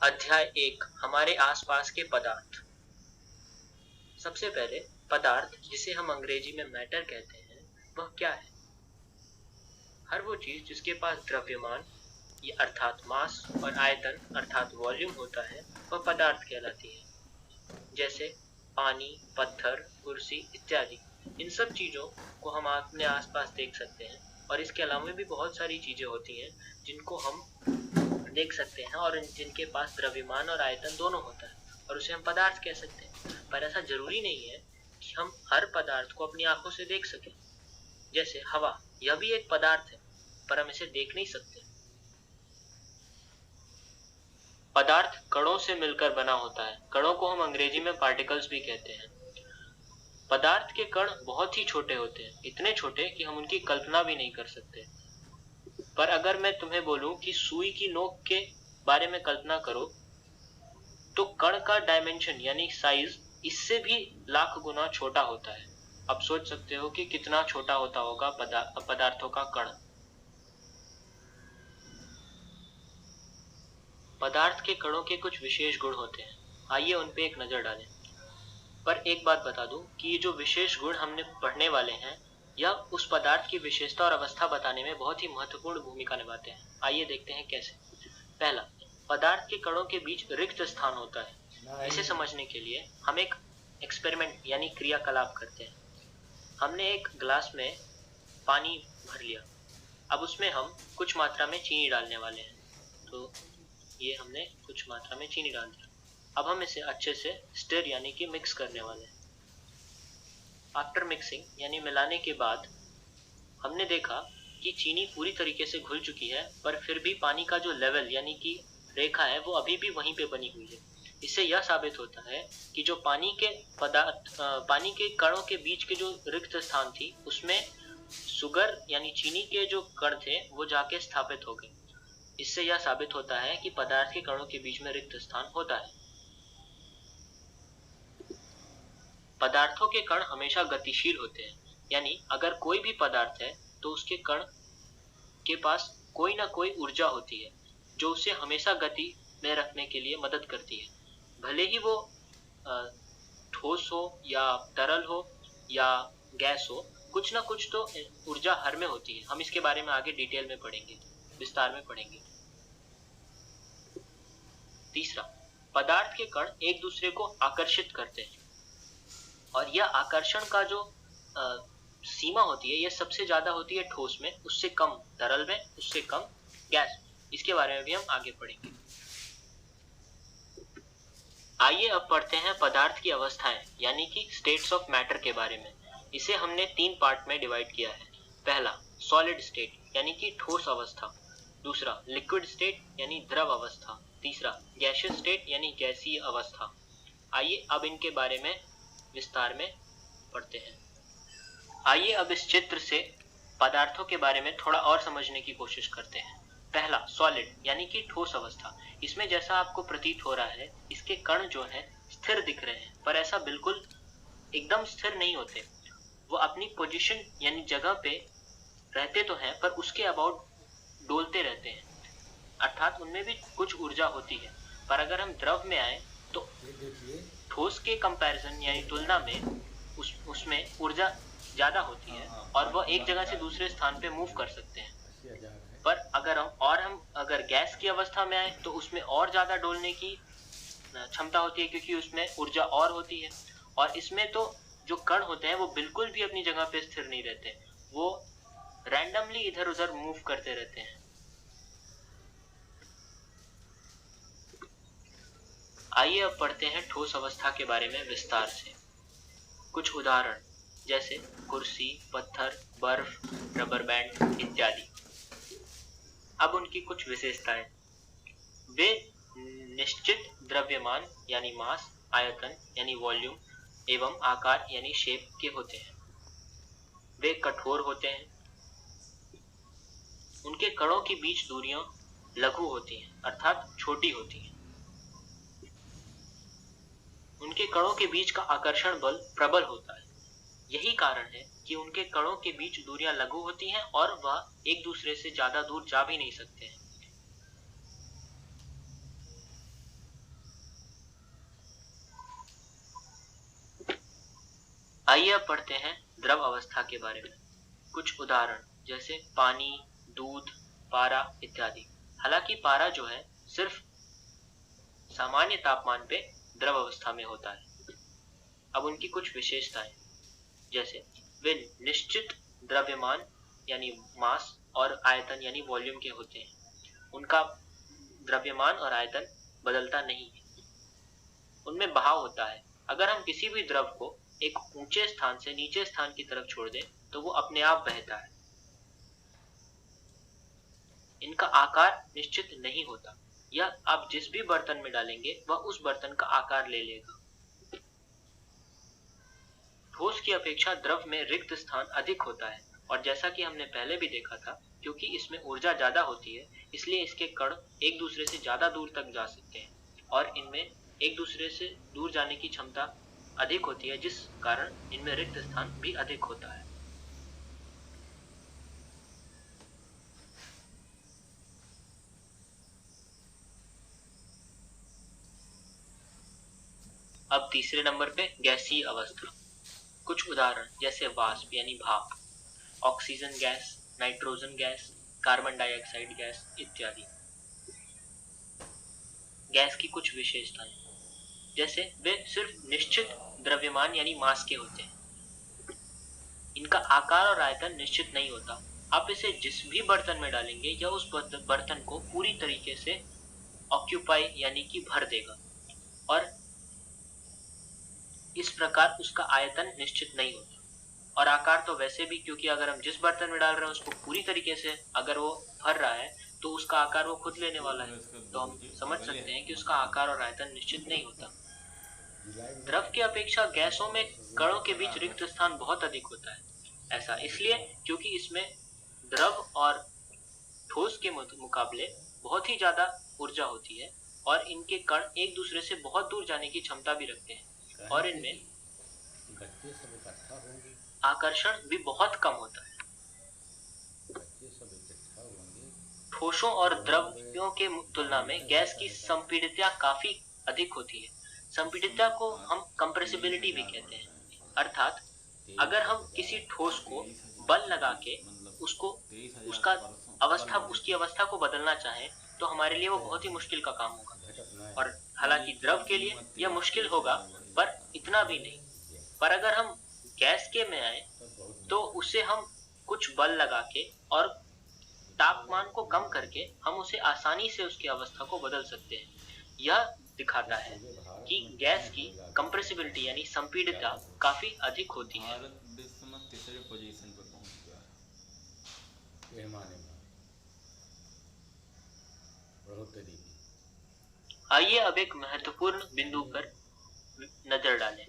अध्याय 1 हमारे आसपास के पदार्थ। सबसे पहले पदार्थ, जिसे हम अंग्रेजी में मैटर कहते हैं, वह क्या है? हर वो चीज जिसके पास द्रव्यमान या अर्थात मास और आयतन अर्थात वॉल्यूम होता है, वह पदार्थ कहलाती है। जैसे पानी, पत्थर, कुर्सी इत्यादि। इन सब चीजों को हम अपने आसपास देख सकते हैं और इसके अलावा भी बहुत सारी चीजें होती हैं जिनको हम देख सकते हैं और जिनके पास द्रव्यमान और आयतन दोनों होता है और उसे हम पदार्थ कह सकते हैं। पर ऐसा जरूरी नहीं है कि हम हर पदार्थ को अपनी आंखों से देख सकें। जैसे हवा, यह भी एक पदार्थ है पर हम इसे देख नहीं सकते। पदार्थ कणों से मिलकर बना होता है। कणों को हम अंग्रेजी में पार्टिकल्स भी कहते हैं। पदार्थ के कण बहुत ही छोटे होते हैं, इतने छोटे कि हम उनकी कल्पना भी नहीं कर सकते। पर अगर मैं तुम्हें बोलूं कि सुई की नोक के बारे में कल्पना करो, तो कण का डायमेंशन यानी साइज इससे भी लाख गुना छोटा होता है। अब सोच सकते हो कि कितना छोटा होता होगा पदार्थों का कण। पदार्थ के कणों के कुछ विशेष गुण होते हैं, आइए उन पे एक नजर डालें। पर एक बात बता दूं कि ये जो विशेष गुण हमने पढ़ने वाले हैं, यह उस पदार्थ की विशेषता और अवस्था बताने में बहुत ही महत्वपूर्ण भूमिका निभाते हैं। आइए देखते हैं कैसे। पहला, पदार्थ के कणों के बीच रिक्त स्थान होता है। इसे समझने के लिए हम एक एक्सपेरिमेंट यानी क्रियाकलाप करते हैं। हमने एक ग्लास में पानी भर लिया। अब उसमें हम कुछ मात्रा में चीनी डालने वाले हैं। तो ये हमने कुछ मात्रा में चीनी डाल दिया। अब हम इसे अच्छे से स्टिर यानी कि मिक्स करने वाले हैं। आफ्टर मिक्सिंग यानी मिलाने के बाद हमने देखा कि चीनी पूरी तरीके से घुल चुकी है, पर फिर भी पानी का जो लेवल यानी कि रेखा है वो अभी भी वहीं पे बनी हुई है। इससे यह साबित होता है कि जो पानी के कणों के बीच के जो रिक्त स्थान थी, उसमें सुगर यानी चीनी के जो कण थे वो जाके स्थापित हो गए। इससे यह साबित होता है कि पदार्थ के कणों के बीच में रिक्त स्थान होता है। पदार्थों के कण हमेशा गतिशील होते हैं, यानी अगर कोई भी पदार्थ है तो उसके कण के पास कोई ना कोई ऊर्जा होती है जो उसे हमेशा गति में रखने के लिए मदद करती है। भले ही वो ठोस हो या तरल हो या गैस हो, कुछ ना कुछ तो ऊर्जा हर में होती है। हम इसके बारे में आगे डिटेल में पढ़ेंगे, विस्तार में पढ़ेंगे। तीसरा, पदार्थ के कण एक दूसरे को आकर्षित करते हैं और यह आकर्षण का जो सीमा होती है, यह सबसे ज्यादा होती है ठोस में, उससे कम तरल में, उससे कम गैस। इसके बारे में भी हम आगे पढ़ेंगे। आइए अब पढ़ते हैं पदार्थ की अवस्थाएं यानी कि स्टेट्स ऑफ मैटर के बारे में। इसे हमने 3 पार्ट में डिवाइड किया है। पहला, सॉलिड स्टेट यानी कि ठोस अवस्था। दूसरा, लिक्विड स्टेट यानी द्रव अवस्था। तीसरा, गैसियस स्टेट यानी गैसीय अवस्था। आइए अब इनके बारे में विस्तार में पढ़ते हैं। आइए अब इस चित्र से पदार्थों के बारे में थोड़ा और समझने की कोशिश करते हैं। पहला, सॉलिड यानी कि ठोस अवस्था। इसमें जैसा आपको प्रतीत हो रहा है, इसके कण जो हैं स्थिर दिख रहे हैं, पर ऐसा बिल्कुल एकदम स्थिर नहीं होते। वो अपनी पोजीशन यानी जगह पे रहते तो हैं, पर उसके अबाउट डोलते रहते हैं, अर्थात उनमें भी कुछ ऊर्जा होती है। पर अगर हम द्रव में आए तो ठोस के कंपैरिजन यानी तुलना में उसमें ऊर्जा ज्यादा होती है और वह एक जगह से दूसरे स्थान पे मूव कर सकते हैं। पर अगर हम अगर गैस की अवस्था में आए तो उसमें और ज्यादा डोलने की क्षमता होती है, क्योंकि उसमें ऊर्जा और होती है। और इसमें तो जो कण होते हैं वो बिल्कुल भी अपनी जगह पे स्थिर नहीं रहते, वो रैंडमली इधर उधर मूव करते रहते हैं। आइए अब पढ़ते हैं ठोस अवस्था के बारे में विस्तार से। कुछ उदाहरण जैसे कुर्सी, पत्थर, बर्फ, रबर बैंड इत्यादि। अब उनकी कुछ विशेषताएं। वे निश्चित द्रव्यमान यानी मास, आयतन यानी वॉल्यूम एवं आकार यानी शेप के होते हैं। वे कठोर होते हैं। उनके कणों के बीच दूरियां लघु होती हैं अर्थात छोटी होती हैं। उनके कणों के बीच का आकर्षण बल प्रबल होता है। यही कारण है कि उनके कणों के बीच दूरियां लघु होती हैं और वह एक दूसरे से ज्यादा दूर जा भी नहीं सकते हैं। आइए अब पढ़ते हैं द्रव अवस्था के बारे में। कुछ उदाहरण जैसे पानी, दूध, पारा इत्यादि। हालांकि पारा जो है सिर्फ सामान्य तापमान पे द्रव अवस्था में होता है। अब उनकी कुछ विशेषताएं, जैसे वे निश्चित द्रव्यमान यानी मास और आयतन यानी वॉल्यूम के होते हैं। उनका द्रव्यमान और आयतन बदलता नहीं है। उनमें बहाव होता है। अगर हम किसी भी द्रव को एक ऊंचे स्थान से नीचे स्थान की तरफ छोड़ दें तो वो अपने आप बहता है। इनका आकार निश्चित नहीं होता। यह आप जिस भी बर्तन में डालेंगे वह उस बर्तन का आकार ले लेगा। ठोस की अपेक्षा द्रव में रिक्त स्थान अधिक होता है, और जैसा कि हमने पहले भी देखा था, क्योंकि इसमें ऊर्जा ज्यादा होती है इसलिए इसके कण एक दूसरे से ज्यादा दूर तक जा सकते हैं और इनमें एक दूसरे से दूर जाने की क्षमता अधिक होती है, जिस कारण इनमें रिक्त स्थान भी अधिक होता है। अब तीसरे नंबर पे गैसीय अवस्था। कुछ उदाहरण जैसे वाष्प यानी भाप, oxygen gas, nitrogen gas, carbon dioxide gas इत्यादि। गैस की कुछ विशेषताएं, जैसे वे सिर्फ निश्चित द्रव्यमान यानी मास के होते हैं। इनका आकार और आयतन निश्चित नहीं होता। आप इसे जिस भी बर्तन में डालेंगे यह उस बर्तन को पूरी तरीके से ऑक्यूपाई यानी कि भर देगा, और इस प्रकार उसका आयतन निश्चित नहीं होता। और आकार तो वैसे भी, क्योंकि अगर हम जिस बर्तन में डाल रहे हैं उसको पूरी तरीके से अगर वो भर रहा है तो उसका आकार वो खुद लेने वाला है, तो हम समझ सकते हैं कि उसका आकार और आयतन निश्चित नहीं होता। द्रव की अपेक्षा गैसों में कणों के बीच रिक्त स्थान बहुत अधिक होता है। ऐसा इसलिए क्योंकि इसमें द्रव और ठोस के मुकाबले बहुत ही ज्यादा ऊर्जा होती है और इनके कण एक दूसरे से बहुत दूर जाने की क्षमता भी रखते हैं, और इनमें आकर्षण भी बहुत कम होता है। ठोसों और द्रव्यों के तुलना में गैस की संपीडितता काफी अधिक होती है। संपीडितता को हम कंप्रेसिबिलिटी भी कहते हैं, अर्थात अगर हम किसी ठोस को बल लगा के उसकी अवस्था को बदलना चाहें तो हमारे लिए वो बहुत ही मुश्किल का काम होगा। और हालांकि द्रव के लिए यह मुश्किल होगा, पर इतना भी नहीं। पर अगर हम गैस के में आए तो उसे हम कुछ बल लगा के और तापमान को कम करके हम उसे आसानी से उसकी अवस्था को बदल सकते हैं। यह दिखाता है कि गैस की कंप्रेसिबिलिटी यानी संपीडितता काफी अधिक होती है। भारत विश्व में तीसरे पोजीशन पर पहुंच गया है। आइए अब एक महत्वपूर्ण बिंदु पर नजर डालें।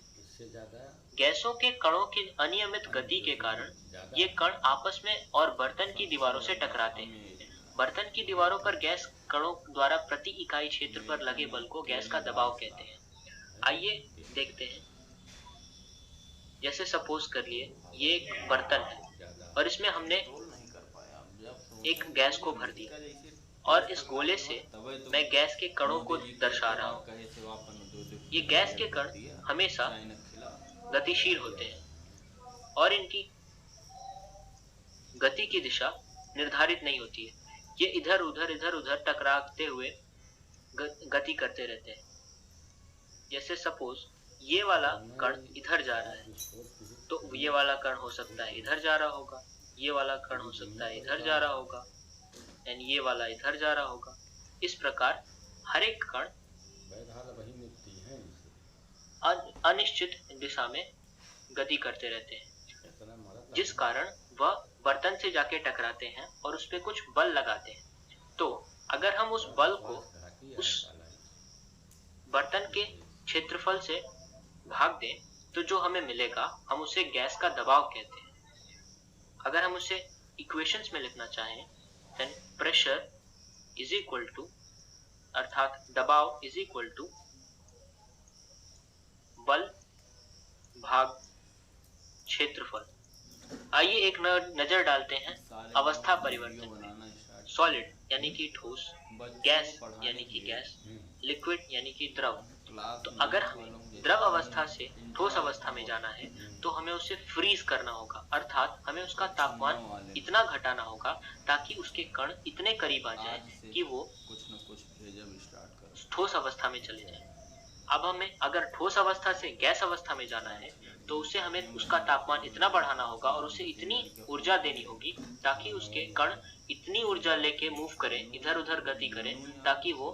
गैसों के कणों की अनियमित गति के कारण ये कण आपस में और बर्तन की दीवारों से टकराते हैं। बर्तन की दीवारों पर गैस कणों द्वारा प्रति इकाई क्षेत्र पर लगे बल को गैस का दबाव कहते हैं। आइए देखते हैं। जैसे सपोज कर लिए ये एक बर्तन है और इसमें हमने एक गैस को भर दिया, और इस गोले से मैं गैस के कणों को दर्शा रहा हूँ। ये गैस के कण हमेशा गतिशील होते हैं और इनकी गति की दिशा निर्धारित नहीं होती है। ये इधर उधर टकराते हुए गति करते रहते हैं। जैसे सपोज ये वाला कण इधर जा रहा है तो ये वाला कण हो सकता है इधर जा रहा होगा, ये वाला कण हो सकता है इधर जा रहा होगा, एंड ये वाला इधर जा रहा होगा। इस प्रकार हर एक कण अनिश्चित दिशा में गति करते रहते हैं, जिस कारण वह बर्तन से जाके टकराते हैं और उस पे कुछ बल लगाते हैं। तो अगर हम उस बल को उस बर्तन के क्षेत्रफल से भाग दें तो जो हमें मिलेगा हम उसे गैस का दबाव कहते हैं। अगर हम उसे इक्वेशंस में लिखना चाहें, then pressure is equal to, अर्थात दबाव इज इक्वल टू बल भाग क्षेत्रफल। आइए एक नजर डालते हैं अवस्था परिवर्तन में। सॉलिड यानी कि ठोस, गैस यानी कि गैस, लिक्विड यानी कि द्रव। तो अगर हमें द्रव अवस्था से ठोस अवस्था में जाना है तो हमें उसे फ्रीज करना होगा, अर्थात हमें उसका तापमान इतना घटाना होगा ताकि उसके कण इतने करीब आ जाए कि वो कुछ न कुछ भेजा भी स्टार्ट करो। ठोस अवस्था में चले जाए। अब हमें अगर ठोस अवस्था से गैस अवस्था में जाना है तो उसे हमें उसका तापमान इतना बढ़ाना होगा और उसे इतनी ऊर्जा देनी होगी ताकि उसके कण इतनी ऊर्जा लेके मूव करें, इधर उधर गति करें, ताकि वो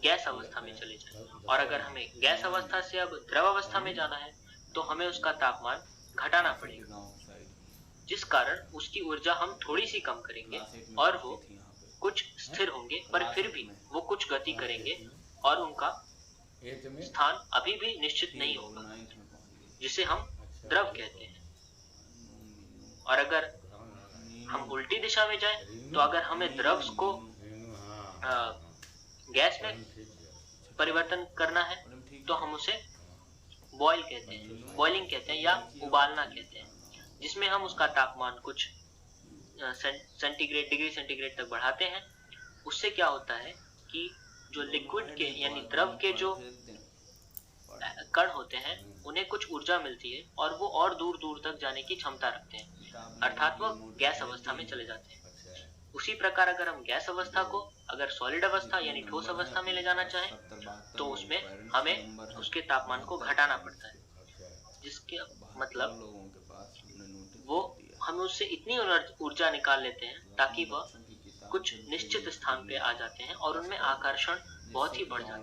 गैस अवस्था में चले जाए। और अगर हमें गैस अवस्था से अब द्रव अवस्था में जाना है तो हमें उसका तापमान घटाना पड़ेगा, गाँव साइड जिस कारण उसकी ऊर्जा हम थोड़ी सी कम करेंगे और वो कुछ स्थिर होंगे, पर फिर भी वो कुछ गति करेंगे और उनका स्थान अभी भी निश्चित नहीं होगा, 9th में पहुंच गई। जिसे हम द्रव कहते हैं। और अगर हम उल्टी दिशा में जाएं तो अगर हमें द्रव को गैस में परिवर्तन करना है तो हम उसे बॉयल कहते हैं, बॉइलिंग कहते हैं या उबालना कहते हैं, जिसमें हम उसका तापमान कुछ डिग्री सेंटीग्रेड तक बढ़ाते हैं। उससे क्या होता है कि जो लिक्विड के यानी द्रव के जो कण होते हैं उन्हें कुछ ऊर्जा मिलती है और वो और दूर दूर तक जाने की क्षमता रखते हैं, अर्थात वो गैस अवस्था में चले जाते हैं। उसी प्रकार अगर हम गैस अवस्था को अगर सॉलिड अवस्था यानी ठोस अवस्था में ले जाना चाहें तो उसमें हमें उसके तापमान को घटाना पड़ता है, जिसके मतलब लोगों के पास हमने नोटिस वो हम उससे इतनी ऊर्जा निकाल लेते हैं ताकि वह कुछ निश्चित स्थान पे आ जाते हैं और उनमें आकर्षण बहुत ही बढ़ जाता है।